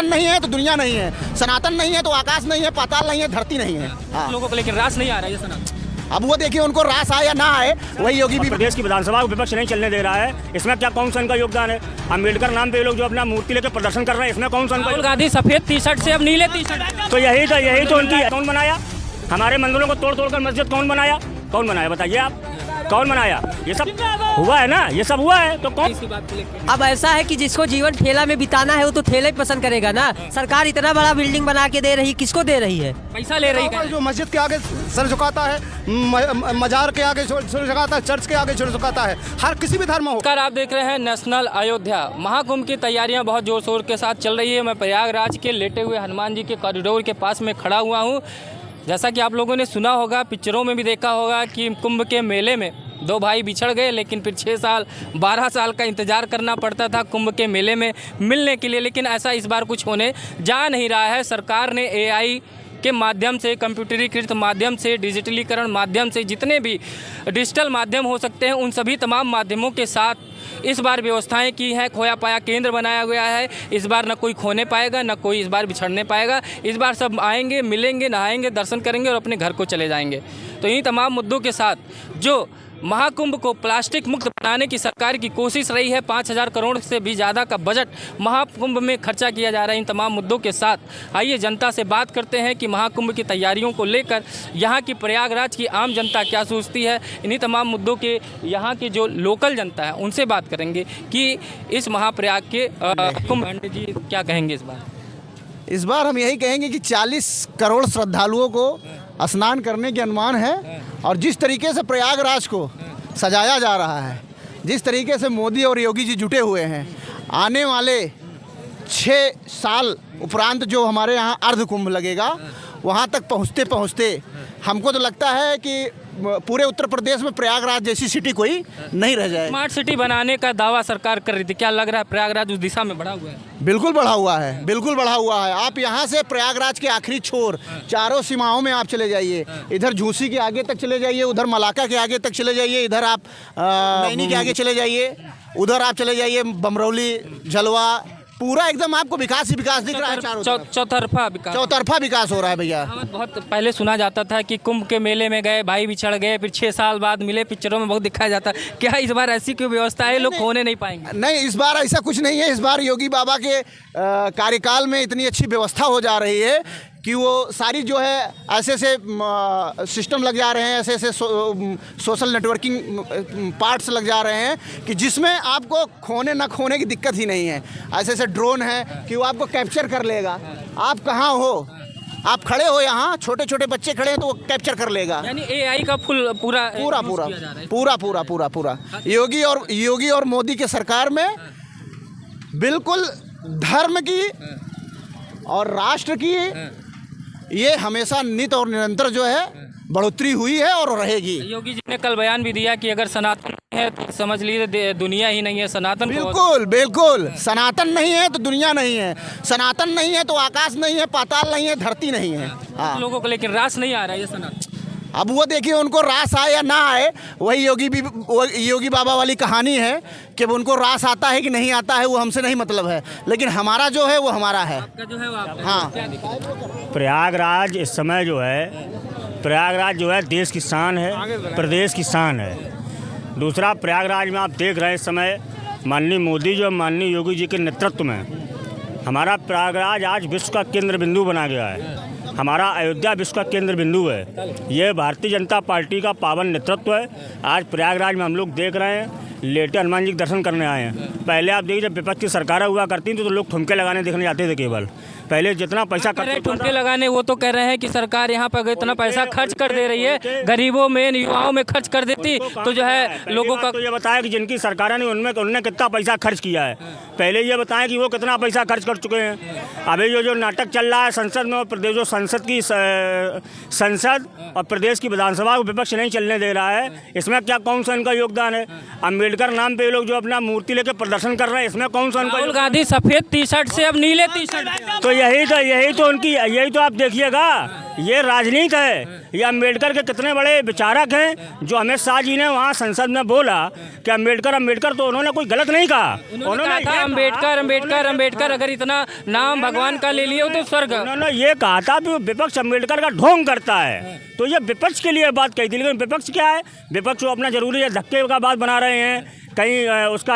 सनातन नहीं है तो दुनिया नहीं है, सनातन नहीं है तो आकाश नहीं है, पाताल नहीं है, धरती नहीं है। हाँ। लोगों को लेकिन रास नहीं आ रहा है ये सनातन। अब वो देखिए उनको रास आए या ना आए, वही योगी भी। प्रदेश की विधानसभा को विपक्ष नहीं चलने दे रहा है, इसमें क्या कौन सा इनका योगदान है? अम्बेडकर नाम पे ये लोग जो अपना मूर्ति लेकर प्रदर्शन कर रहे हैं, इसमें कौन सा राहुल गांधी सफेद टी शर्ट से अब नीले टी शर्ट। तो यही तो उनकी है। कौन बनाया? हमारे मंदिरों को तोड़ कर मस्जिद कौन बनाया? कौन बनाया बताइए आप, कौन बनाया? ये सब हुआ है ना, ये सब हुआ है तो कौन? अब ऐसा है कि जिसको जीवन ठेला में बिताना है वो तो ठेला ही पसंद करेगा ना। सरकार इतना बड़ा बिल्डिंग बना के दे रही, किसको दे रही है? पैसा ले रही है। जो मस्जिद के आगे सर झुकाता है, मजार के आगे सर झुकाता है, चर्च के आगे सर झुकाता है, हर किसी भी धर्म हो। नमस्कार, आप देख रहे हैं नेशनल अयोध्या। महाकुंभ की तैयारियां बहुत जोर शोर के साथ चल रही है। मैं प्रयागराज के लेटे हुए हनुमान जी के कॉरिडोर के पास में खड़ा हुआ हूँ। जैसा कि आप लोगों ने सुना होगा, पिक्चरों में भी देखा होगा कि कुंभ के मेले में दो भाई बिछड़ गए, लेकिन फिर 6 साल 12 साल का इंतज़ार करना पड़ता था कुंभ के मेले में मिलने के लिए। लेकिन ऐसा इस बार कुछ होने जा नहीं रहा है। सरकार ने AI के माध्यम से, कंप्यूटरीकृत माध्यम से, डिजिटलीकरण माध्यम से, जितने भी डिजिटल माध्यम हो सकते हैं उन सभी तमाम माध्यमों के साथ इस बार व्यवस्थाएं की हैं। खोया पाया केंद्र बनाया गया है। इस बार न कोई खोने पाएगा, न कोई इस बार बिछड़ने पाएगा। इस बार सब आएंगे, मिलेंगे, नहाएंगे, दर्शन करेंगे और अपने घर को चले जाएंगे। तो इन्हीं तमाम मुद्दों के साथ जो महाकुंभ को प्लास्टिक मुक्त बनाने की सरकार की कोशिश रही है, 5000 करोड़ से भी ज़्यादा का बजट महाकुंभ में खर्चा किया जा रहा है। इन तमाम मुद्दों के साथ आइए जनता से बात करते हैं कि महाकुंभ की तैयारियों को लेकर यहाँ की प्रयागराज की आम जनता क्या सोचती है। इन्हीं तमाम मुद्दों के यहाँ की जो लोकल जनता है उनसे बात करेंगे कि इस महाप्रयाग के कुंभ जी क्या कहेंगे इस बार हम यही कहेंगे कि 40 करोड़ श्रद्धालुओं को स्नान करने के अनुमान है। और जिस तरीके से प्रयागराज को सजाया जा रहा है, जिस तरीके से मोदी और योगी जी जुटे हुए हैं, आने वाले 6 साल उपरांत जो हमारे यहाँ अर्ध कुंभ लगेगा, वहाँ तक पहुँचते पहुँचते हमको तो लगता है कि पूरे उत्तर प्रदेश में प्रयागराज जैसी सिटी कोई नहीं रह जाए। स्मार्ट सिटी बनाने का दावा सरकार कर रही थी, क्या लग रहा है प्रयागराज उस दिशा में बढ़ा हुआ है? बिल्कुल बढ़ा हुआ है, बिल्कुल बढ़ा हुआ है। आप यहाँ से प्रयागराज के आखिरी छोर, चारों सीमाओं में आप चले जाइए। इधर झूसी के आगे तक चले जाइए, उधर मलाका के आगे तक चले जाइए, इधर आप नैनी के आगे चले जाइए, उधर आप चले जाइए बमरौली, झलवा, पूरा एकदम आपको विकास ही विकास दिख रहा है। चौतरफा विकास हो रहा है भैया। बहुत पहले सुना जाता था कि कुंभ के मेले में गए, भाई बिछड़ गए, फिर 6 साल बाद मिले, पिक्चरों में बहुत दिखाया जाता है। क्या इस बार ऐसी कोई व्यवस्था है, लोग खोने नहीं पाएंगे? नहीं, इस बार ऐसा कुछ नहीं है। इस बार योगी बाबा के कार्यकाल में इतनी अच्छी व्यवस्था हो जा रही है कि वो सारी जो है ऐसे सिस्टम लग जा रहे हैं, ऐसे सोशल नेटवर्किंग पार्ट्स लग जा रहे हैं कि जिसमें आपको खोने ना खोने की दिक्कत ही नहीं है। ऐसे ड्रोन है कि वो आपको कैप्चर कर लेगा। आप कहाँ हो, आप खड़े हो यहाँ, छोटे छोटे बच्चे खड़े हैं तो वो कैप्चर कर लेगा। यानी AI का पूरा योगी और मोदी के सरकार में बिल्कुल धर्म की और राष्ट्र की ये हमेशा नित और निरंतर जो है बढ़ोतरी हुई है और रहेगी। योगी जी ने कल बयान भी दिया कि अगर सनातन है तो समझ लीजिए दुनिया ही नहीं है। सनातन बिल्कुल सनातन नहीं है तो दुनिया नहीं है, सनातन नहीं है तो आकाश नहीं है, पाताल नहीं है, धरती नहीं है। हाँ। लोगों को लेकिन रास नहीं आ रहा है ये सनातन। अब वो देखिए उनको रास आए या ना आए, वही योगी बाबा वाली कहानी है कि उनको रास आता है कि नहीं आता है वो हमसे नहीं मतलब है, लेकिन हमारा जो है वो हमारा है। जो है वो आपका। हाँ। प्रयागराज इस समय जो है, प्रयागराज जो है देश की शान है, प्रदेश की शान है। दूसरा, प्रयागराज में आप देख रहे हैं इस समय माननीय मोदी जो माननीय योगी जी के नेतृत्व में हमारा प्रयागराज आज विश्व का केंद्र बिंदु बना गया है। हमारा अयोध्या विश्व का केंद्र बिंदु है। ये भारतीय जनता पार्टी का पावन नेतृत्व है। आज प्रयागराज में हम लोग देख रहे हैं, लेटे हनुमान जी के दर्शन करने आए हैं। पहले आप देखिए जब विपक्ष की सरकारें हुआ करती थी तो लोग ठुमके लगाने देखने जाते थे केवल। पहले जितना पैसा ठुमके लगाने, वो तो कह रहे हैं कि सरकार यहाँ पर इतना पैसा खर्च कर दे रही है, गरीबों में, युवाओं में खर्च कर देती तो जो है लोगों का। तो ये बताया कि जिनकी सरकारें नहीं उनने कितना पैसा खर्च किया है। पहले ये बताएं कि वो कितना पैसा खर्च कर चुके हैं। अभी जो नाटक चल रहा है संसद में, प्रदेश जो संसद और प्रदेश की विधानसभा को विपक्ष नहीं चलने दे रहा है, इसमें क्या कौन सा इनका योगदान है? अम्बेडकर नाम पे ये लोग जो अपना मूर्ति लेकर प्रदर्शन कर रहे हैं, इसमें कौन सा इनका? राहुल गांधी सफेद टी शर्ट से अब नीले टी शर्ट। तो यही तो आप देखिएगा ये राजनीति है। ये अम्बेडकर के कितने बड़े विचारक हैं जो अमित शाह जी ने वहाँ संसद में बोला कि अम्बेडकर तो उन्होंने कोई गलत नहीं कहा। उन्होंने कहा अम्बेडकर अगर इतना नाम भगवान का ले लिया तो स्वर्ग। उन्होंने ये कहा था कि विपक्ष अम्बेडकर का ढोंग करता है, तो ये विपक्ष के लिए बात कही थी। लेकिन विपक्ष क्या है, विपक्ष वो अपना जरूरी है धक्के का बात बना रहे हैं, कहीं उसका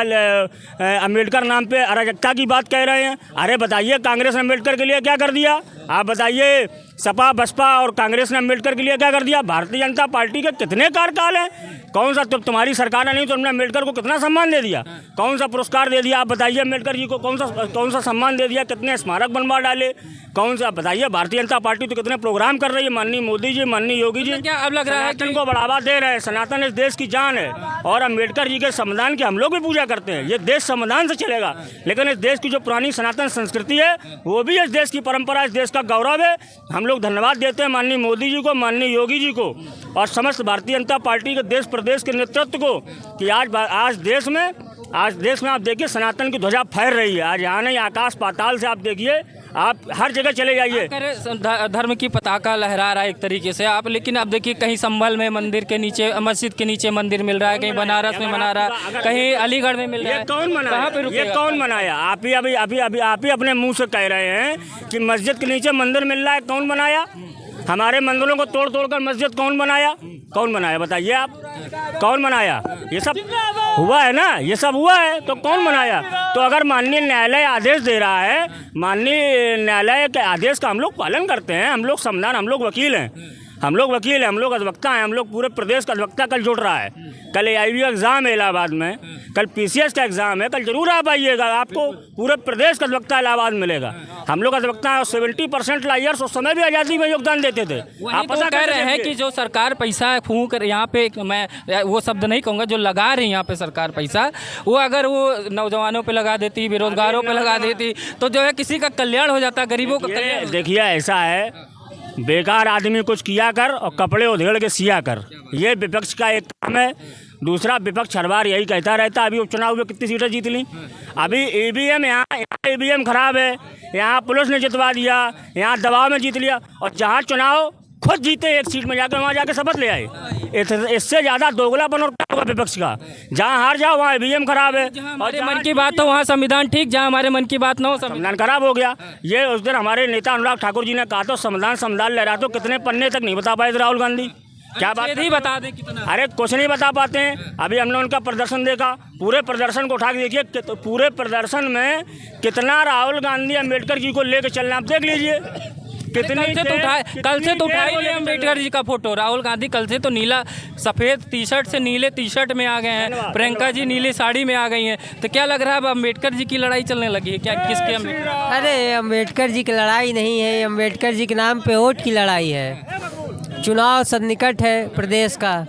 अम्बेडकर नाम पे अराजकता की बात कह रहे हैं। अरे बताइए कांग्रेस ने अम्बेडकर के लिए क्या कर दिया? आप बताइए सपा बसपा और कांग्रेस ने अम्बेडकर के लिए क्या कर दिया? भारतीय जनता पार्टी के कितने कार्यकाल हैं? कौन सा तुम्हारी सरकार ने नहीं तो तुमने अम्बेडकर को कितना सम्मान दे दिया, कौन सा पुरस्कार दे दिया? आप बताइए अम्बेडकर जी को कौन सा सम्मान दे दिया, कितने स्मारक बनवा डाले, कौन सा बताइए? भारतीय जनता पार्टी तो कितने प्रोग्राम कर रही है, माननीय मोदी जी, माननीय योगी जी। क्या अब लग रहा है सनातन को बढ़ावा दे रहे हैं। सनातन इस देश की जान है और अम्बेडकर जी के संविधान की हम लोग भी पूजा करते हैं। ये देश संविधान से चलेगा, लेकिन इस देश की जो पुरानी सनातन संस्कृति है वो भी इस देश की परंपरा, इस देश का गौरव है। हम लोग धन्यवाद देते हैं माननीय मोदी जी को, माननीय योगी जी को और समस्त भारतीय जनता पार्टी के देश प्रदेश के नेतृत्व को कि आज देश में आप देखिए सनातन की ध्वजा फहर रही है। आज यहाँ नहीं, आकाश पाताल से आप देखिए, आप हर जगह चले जाइए, धर्म की पताका लहरा रहा है एक तरीके से आप। लेकिन अब देखिए कहीं संभल में मंदिर के नीचे, मस्जिद के नीचे मंदिर मिल रहा है, कहीं बनारस में बना रहा है, कहीं अलीगढ़ में मिल रहा है। ये कौन मनाया? आप ही अपने मुंह से कह रहे हैं कि मस्जिद के नीचे मंदिर मिल रहा है। कौन बनाया? हमारे मंदिरों को तोड़ कर मस्जिद कौन बनाया बताइए आप, कौन बनाया? ये सब हुआ है ना, ये सब हुआ है तो कौन बनाया? तो अगर माननीय न्यायालय आदेश दे रहा है, माननीय न्यायालय के आदेश का हम लोग पालन करते हैं। हम लोग संविधान, हम लोग वकील हैं, हम लोग अधिवक्ता हैं, हम लोग पूरे प्रदेश का अधिवक्ता कल जुड़ रहा है। कल AIB एग्ज़ाम है इलाहाबाद में, कल PCS का एग्ज़ाम है, कल जरूर आप आइएगा, आपको पूरे प्रदेश का अधिवक्ता इलाहाबाद मिलेगा। हम लोग अधिवक्ता हैं और 70% लायर्स उस समय भी आज़ादी में योगदान देते थे। आप पता कह रहे हैं कि जो सरकार पैसा फूंक यहाँ पे, मैं वो शब्द नहीं कहूँगा, जो लगा रही है यहाँ पे सरकार पैसा, वो अगर वो नौजवानों पे लगा देती, बेरोजगारों पे लगा देती तो जो है किसी का कल्याण हो जाता, गरीबों का कल्याण। देखिए ऐसा है, बेकार आदमी कुछ किया कर और कपड़े उधेड़ के सिया कर, ये विपक्ष का एक काम है। दूसरा, विपक्ष हर बार यही कहता रहता है। अभी उपचुनाव में कितनी सीटें जीत ली? अभी EVM, यहाँ EVM खराब है, यहाँ पुलिस ने जितवा दिया, यहाँ दबाव में जीत लिया, और जहाँ चुनाव खुद जीते एक सीट में जाकर वहाँ जाके शपथ ले आए। इससे ज़्यादा दोगलापन और क्या होगा विपक्ष का? जहाँ हार जाओ वहाँ EVM खराब है, हमारे मन की बात हो वहाँ संविधान ठीक, जहाँ हमारे मन की बात ना हो संविधान खराब हो गया। ये उस दिन हमारे नेता अनुराग ठाकुर जी ने कहा तो संविधान लहरा तो कितने पन्ने तक नहीं बता पाए थे राहुल गांधी। क्या बात ही बता दें कितना? अरे कुछ नहीं बता पाते हैं। अभी हमने उनका प्रदर्शन देखा, पूरे प्रदर्शन को उठा के देखिए, पूरे प्रदर्शन में कितना राहुल गांधी अम्बेडकर जी को लेकर चलना, आप देख लीजिए। कल से तो उठाई ले अम्बेडकर जी का फोटो। राहुल गांधी कल से तो नीला सफ़ेद टी-शर्ट से नीले टी-शर्ट में आ गए हैं, प्रियंका जी नीली साड़ी में आ गई हैं। तो क्या लग रहा है अब अम्बेडकर जी की लड़ाई चलने लगी है क्या? किसके अम्बेडकर? अरे अम्बेडकर जी की लड़ाई नहीं है, अम्बेडकर जी के नाम पे वोट की लड़ाई है। चुनाव सन्निकट है प्रदेश का,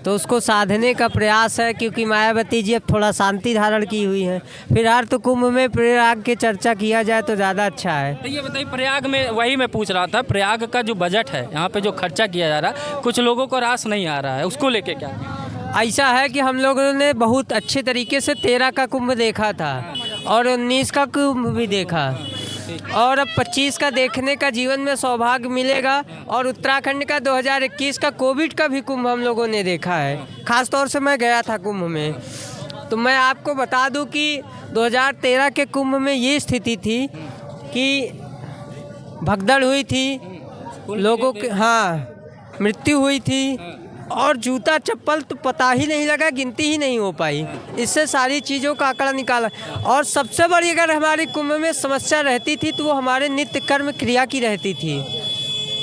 तो उसको साधने का प्रयास है, क्योंकि मायावती जी अब थोड़ा शांति धारण की हुई है। फिलहाल तो कुंभ में प्रयाग की चर्चा किया जाए तो ज़्यादा अच्छा है। तो ये बताइए, प्रयाग में वही मैं पूछ रहा था, प्रयाग का जो बजट है, यहाँ पे जो खर्चा किया जा रहा है, कुछ लोगों को रास नहीं आ रहा है, उसको लेके क्या? ऐसा है कि हम लोगों ने बहुत अच्छे तरीके से 13 का कुंभ देखा था और 19 का कुंभ भी देखा, और अब 25 का देखने का जीवन में सौभाग्य मिलेगा। और उत्तराखंड का 2021 का कोविड का भी कुंभ हम लोगों ने देखा है, ख़ास तौर से मैं गया था कुंभ में। तो मैं आपको बता दूं कि 2013 के कुंभ में ये स्थिति थी कि भगदड़ हुई थी, लोगों के मृत्यु हुई थी, और जूता चप्पल तो पता ही नहीं लगा, गिनती ही नहीं हो पाई। इससे सारी चीज़ों का आंकड़ा निकाला। और सबसे बड़ी अगर हमारे कुंभ में समस्या रहती थी तो वो हमारे नित्य कर्म क्रिया की रहती थी।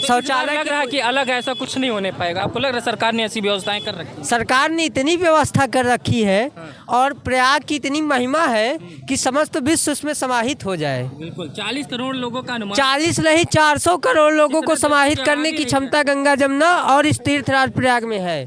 शौचालय लग रहा है कि अलग ऐसा कुछ नहीं होने पाएगा, आपको लग रहा है सरकार ने ऐसी व्यवस्थाएं कर रखी है? सरकार ने इतनी व्यवस्था कर रखी है और प्रयाग की इतनी महिमा है कि समस्त विश्व उसमें समाहित हो जाए। बिल्कुल, 40 करोड़ लोगों का अनुमान, 40 नहीं 400 करोड़ लोगों को समाहित करने की क्षमता गंगा जमुना और इस तीर्थराज प्रयाग में है।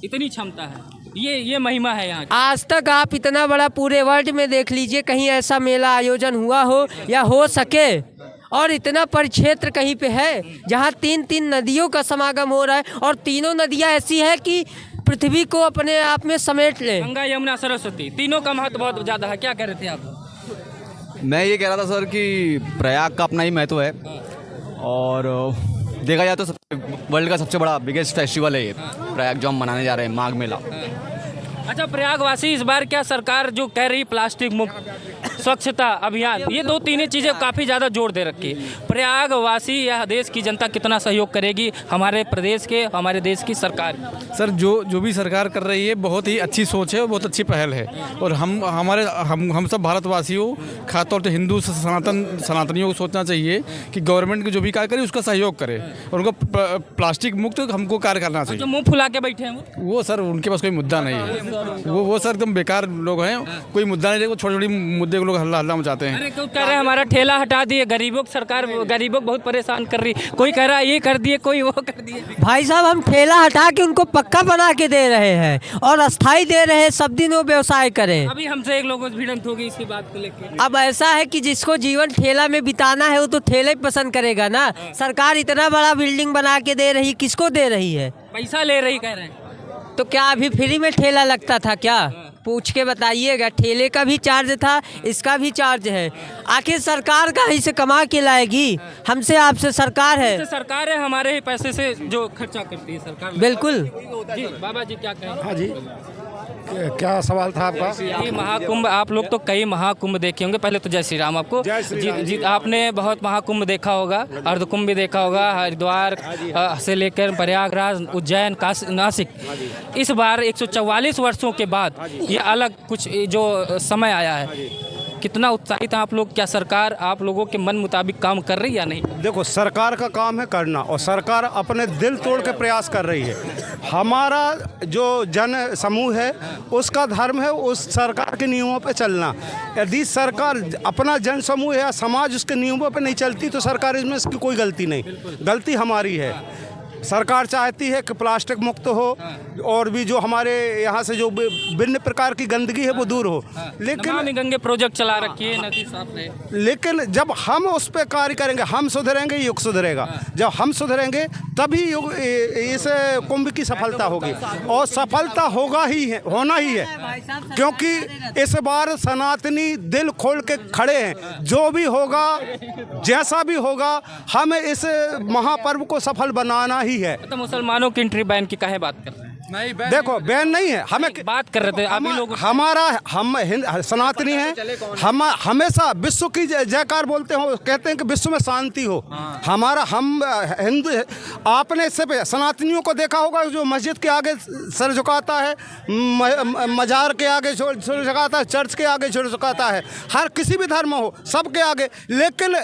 इतनी क्षमता है, ये महिमा है यहाँ की। आज तक आप इतना बड़ा पूरे वर्ल्ड में देख लीजिए, कहीं ऐसा मेला आयोजन हुआ हो या हो सके, और इतना परिक्षेत्र कहीं पे है जहाँ 3 नदियों का समागम हो रहा है, और तीनों नदियाँ ऐसी है कि पृथ्वी को अपने आप में समेट ले। गंगा यमुना सरस्वती, तीनों का महत्व बहुत ज़्यादा है। क्या कह रहे थे आप? मैं ये कह रहा था सर कि प्रयाग का अपना ही महत्व है, और देखा जाए तो वर्ल्ड का सबसे बड़ा बिगेस्ट फेस्टिवल है ये प्रयाग, जो हम मनाने जा रहे हैं, माघ मेला। अच्छा, प्रयागवासी इस बार क्या सरकार जो कह रही प्लास्टिक मुक्त स्वच्छता अभियान, ये दो तीन चीज़ें काफ़ी ज़्यादा जोर दे रखी है। प्रयागवासी या देश की जनता कितना सहयोग करेगी हमारे प्रदेश के, हमारे देश की सरकार? सर जो भी सरकार कर रही है बहुत ही अच्छी सोच है और बहुत अच्छी पहल है। और हम सब भारतवासियों, खासतौर से हिंदू सनातनियों को सोचना चाहिए कि गवर्नमेंट को जो भी कार्य करे उसका सहयोग करे और उनको प्लास्टिक मुक्त हमको कार्य करना चाहिए। जो मुंह फुला के बैठे हैं वो सर उनके पास कोई मुद्दा नहीं है, वो सर एकदम बेकार लोग हैं, कोई मुद्दा नहीं है, वो छोटी छोटी मुद्दे को लोग हल्ला मचाते हैं। अरे कोई कह रहे हैं हमारा ठेला हटा दिए, गरीबों की सरकार गरीबों को बहुत परेशान कर रही, कोई कह रहा है ये कर दिए, कोई वो कर दिए। भाई साहब, हम ठेला हटा के उनको पक्का बना के दे रहे हैं और अस्थाई दे रहे हैं, सब दिन वो व्यवसाय करें। अभी हमसे एक लोगों से भिड़ंत होगी इसी बात को लेकर। अब ऐसा है कि जिसको जीवन ठेला में बिताना है वो तो ठेला ही पसंद करेगा ना। सरकार इतना बड़ा बिल्डिंग बना के दे रही, किसको दे रही है? पैसा ले रही कह रहे हैं। तो क्या अभी फ्री में ठेला लगता था क्या? पूछ के बताइएगा। ठेले का भी चार्ज था, इसका भी चार्ज है। आखिर सरकार कहीं से कमा के लाएगी? हमसे आपसे सरकार है। तो सरकार है, हमारे ही पैसे से जो खर्चा करती है सरकार। बिल्कुल जी बाबा जी क्या कहें? हाँ जी, क्या सवाल था आपका? यही महाकुंभ, आप लोग तो कई महाकुंभ देखे होंगे। पहले तो जय श्री राम आपको। जी, आपने बहुत महाकुंभ देखा होगा, अर्धकुंभ भी देखा होगा, हरिद्वार से लेकर प्रयागराज, उज्जैन, काशी, नासिक। इस बार 144 वर्षों के बाद ये अलग कुछ जो समय आया है, कितना उत्साहित हैं आप लोग? क्या सरकार आप लोगों के मन मुताबिक काम कर रही है या नहीं? देखो, सरकार का काम है करना और सरकार अपने दिल तोड़ के प्रयास कर रही है। हमारा जो जन समूह है उसका धर्म है उस सरकार के नियमों पे चलना। यदि सरकार अपना जन समूह या समाज उसके नियमों पे नहीं चलती तो सरकार इसमें इसकी कोई गलती नहीं, गलती हमारी है। सरकार चाहती है कि प्लास्टिक मुक्त हो और भी जो हमारे यहाँ से जो विभिन्न प्रकार की गंदगी है वो दूर हो, नमामि गंगे प्रोजेक्ट चला रखी है, नदी साफ रहे। लेकिन जब हम उस पर कार्य करेंगे, हम सुधरेंगे, युग सुधरेगा। जब हम सुधरेंगे तभी युग इस कुंभ की सफलता होगी और सफलता होना ही है, क्योंकि इस बार सनातनी दिल खोल के खड़े हैं। जो भी होगा, जैसा भी होगा, हमें इस महापर्व को सफल बनाना ही है। तो मुसलमानों की एंट्री बैन की काहे बात कर रहे हैं? देखो, बैन नहीं है, हमें बात कर रहे थे अभी लोग। हम सनातनी हैं, हम हमेशा विश्व की जयकार बोलते हो, कहते हैं कि विश्व में शांति हो। हम हिंदू। आपने इससे सनातनियों को देखा होगा जो मस्जिद के आगे सर झुकाता है, मजार के आगे सर झुकाता है, चर्च के आगे सर झुकाता है, हर किसी भी धर्म हो सबके आगे। लेकिन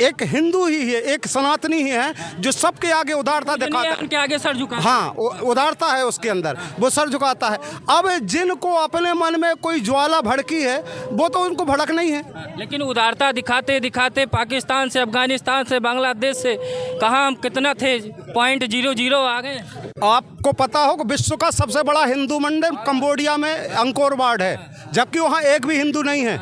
एक हिंदू ही है, एक सनातनी ही है जो सबके आगे उदारता दिखाता है, उनके आगे सर झुका। हाँ, उदारता है उसके अंदर, वो सर झुकाता है। अब जिनको अपने मन में कोई ज्वाला भड़की है वो तो उनको भड़क नहीं है। लेकिन उदारता दिखाते दिखाते पाकिस्तान से, अफगानिस्तान से, बांग्लादेश से कहाँ हम कितना थे, 0.00 आ गए। आपको पता हो कि विश्व का सबसे बड़ा हिंदू मंदिर कंबोडिया में अंकोर वाट है, जबकि वहाँ एक भी हिंदू नहीं है।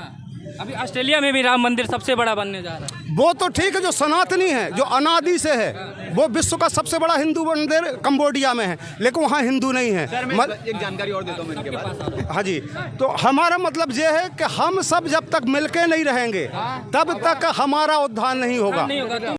अभी ऑस्ट्रेलिया में भी राम मंदिर सबसे बड़ा बनने जा रहा है। वो तो ठीक है, जो सनातनी है, जो अनादि से है, वो विश्व का सबसे बड़ा हिंदू मंदिर कंबोडिया में है, लेकिन वहाँ हिंदू नहीं है। एक जानकारी और देता हूँ मैं इनके बाद। हाँ जी, तो हमारा मतलब ये है कि हम सब जब तक मिलके नहीं रहेंगे तब तक हमारा उद्धार नहीं होगा।